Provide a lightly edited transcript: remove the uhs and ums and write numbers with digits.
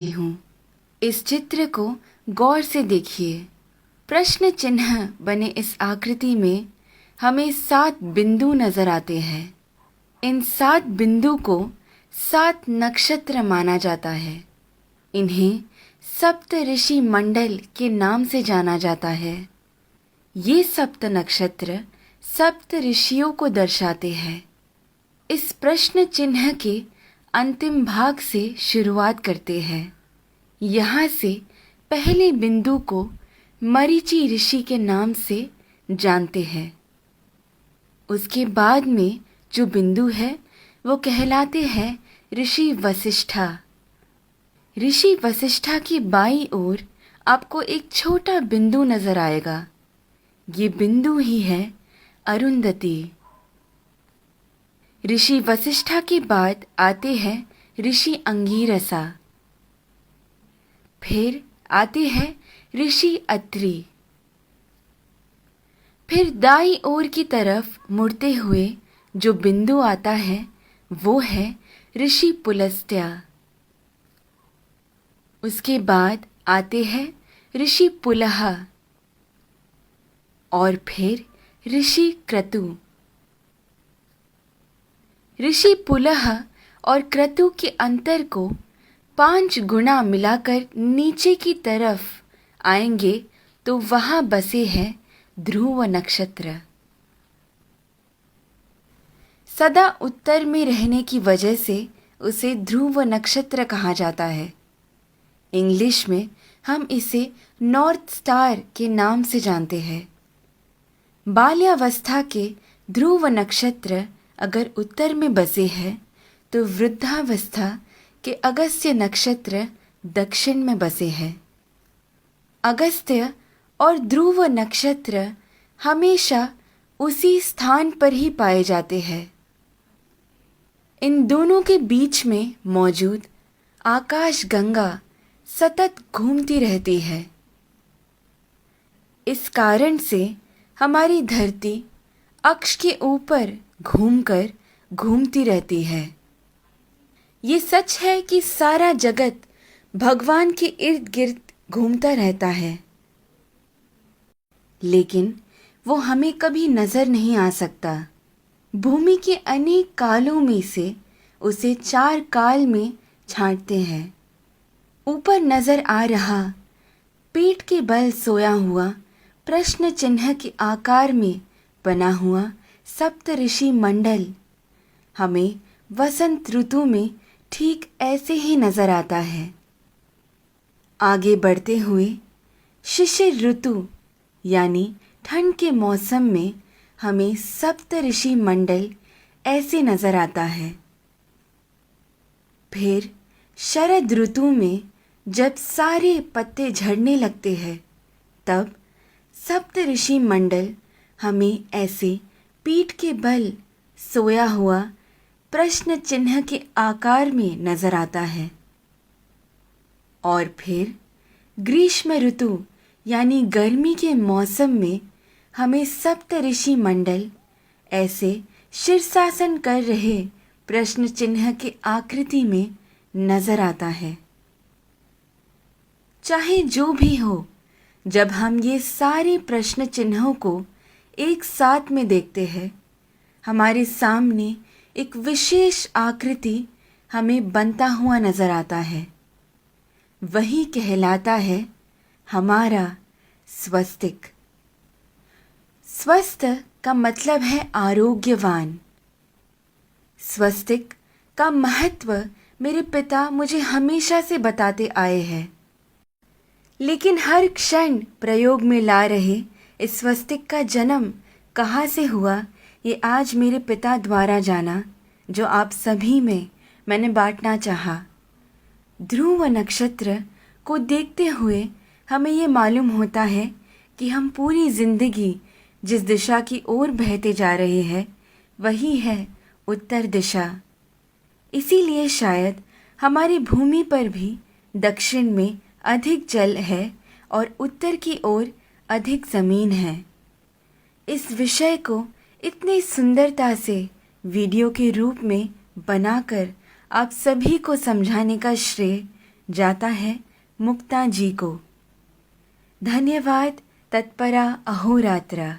हूँ। इस चित्र को गौर से देखिए। प्रश्न चिन्ह बने इस आकृति में हमें 7 बिंदु नजर आते हैं। इन 7 बिंदु को 7 नक्षत्र माना जाता है। इन्हें सप्त ऋषि मंडल के नाम से जाना जाता है। ये सप्त नक्षत्र सप्त ऋषियों को दर्शाते हैं। इस प्रश्न चिन्ह के अंतिम भाग से शुरुआत करते हैं। यहाँ से पहले बिंदु को मरीचि ऋषि के नाम से जानते हैं। उसके बाद में जो बिंदु है वो कहलाते हैं ऋषि वसिष्ठा। ऋषि वसिष्ठा की बाईं ओर आपको एक छोटा बिंदु नजर आएगा। ये बिंदु ही है अरुंधति। ऋषि वसिष्ठा के बाद आते हैं ऋषि अंगीरसा। फिर आते हैं ऋषि अत्रि। फिर दाईं ओर की तरफ मुड़ते हुए जो बिंदु आता है वो है ऋषि पुलस्त्य। उसके बाद आते हैं ऋषि पुलह और फिर ऋषि क्रतु। ऋषि पुलह और क्रतु के अंतर को 5 गुना मिलाकर नीचे की तरफ आएंगे तो वहां बसे हैं ध्रुव नक्षत्र। सदा उत्तर में रहने की वजह से उसे ध्रुव नक्षत्र कहा जाता है। इंग्लिश में हम इसे नॉर्थ स्टार के नाम से जानते हैं। बाल्यावस्था के ध्रुव नक्षत्र अगर उत्तर में बसे हैं तो वृद्धावस्था के अगस्त्य नक्षत्र दक्षिण में बसे हैं। अगस्त्य और ध्रुव नक्षत्र हमेशा उसी स्थान पर ही पाए जाते हैं। इन दोनों के बीच में मौजूद आकाश गंगा सतत घूमती रहती है। इस कारण से हमारी धरती अक्ष के ऊपर घूमती रहती है। ये सच है कि सारा जगत भगवान के इर्द गिर्द घूमता रहता है, लेकिन वो हमें कभी नजर नहीं आ सकता। भूमि के अनेक कालों में से उसे 4 काल में छांटते हैं। ऊपर नजर आ रहा पीठ के बल सोया हुआ प्रश्न चिन्ह के आकार में बना हुआ सप्त ऋषि मंडल हमें वसंत ऋतु में ठीक ऐसे ही नजर आता है। आगे बढ़ते हुए शिशिर ऋतु यानी ठंड के मौसम में हमें सप्त ऋषि मंडल ऐसे नजर आता है। फिर शरद ऋतु में जब सारे पत्ते झड़ने लगते हैं तब सप्त ऋषि मंडल हमें ऐसे पीठ के बल सोया हुआ प्रश्न चिन्ह के आकार में नजर आता है। और फिर ग्रीष्म ऋतु यानी गर्मी के मौसम में हमें सप्त ऋषि मंडल ऐसे शीर्षासन कर रहे प्रश्न चिन्ह के आकृति में नजर आता है। चाहे जो भी हो, जब हम ये सारे प्रश्न चिन्हों को एक साथ में देखते हैं, हमारे सामने एक विशेष आकृति हमें बनता हुआ नजर आता है। वही कहलाता है हमारा स्वस्तिक। स्वस्थ का मतलब है आरोग्यवान। स्वस्तिक का महत्व मेरे पिता मुझे हमेशा से बताते आए हैं, लेकिन हर क्षण प्रयोग में ला रहे इस स्वस्तिक का जन्म कहाँ से हुआ ये आज मेरे पिता द्वारा जाना, जो आप सभी में मैंने बांटना चाहा। ध्रुव नक्षत्र को देखते हुए हमें ये मालूम होता है कि हम पूरी जिंदगी जिस दिशा की ओर बहते जा रहे हैं वही है उत्तर दिशा। इसीलिए शायद हमारी भूमि पर भी दक्षिण में अधिक जल है और उत्तर की ओर अधिक ज़मीन है। इस विषय को इतनी सुंदरता से वीडियो के रूप में बनाकर आप सभी को समझाने का श्रेय जाता है मुक्ता जी को। धन्यवाद तत्परा अहोरात्र।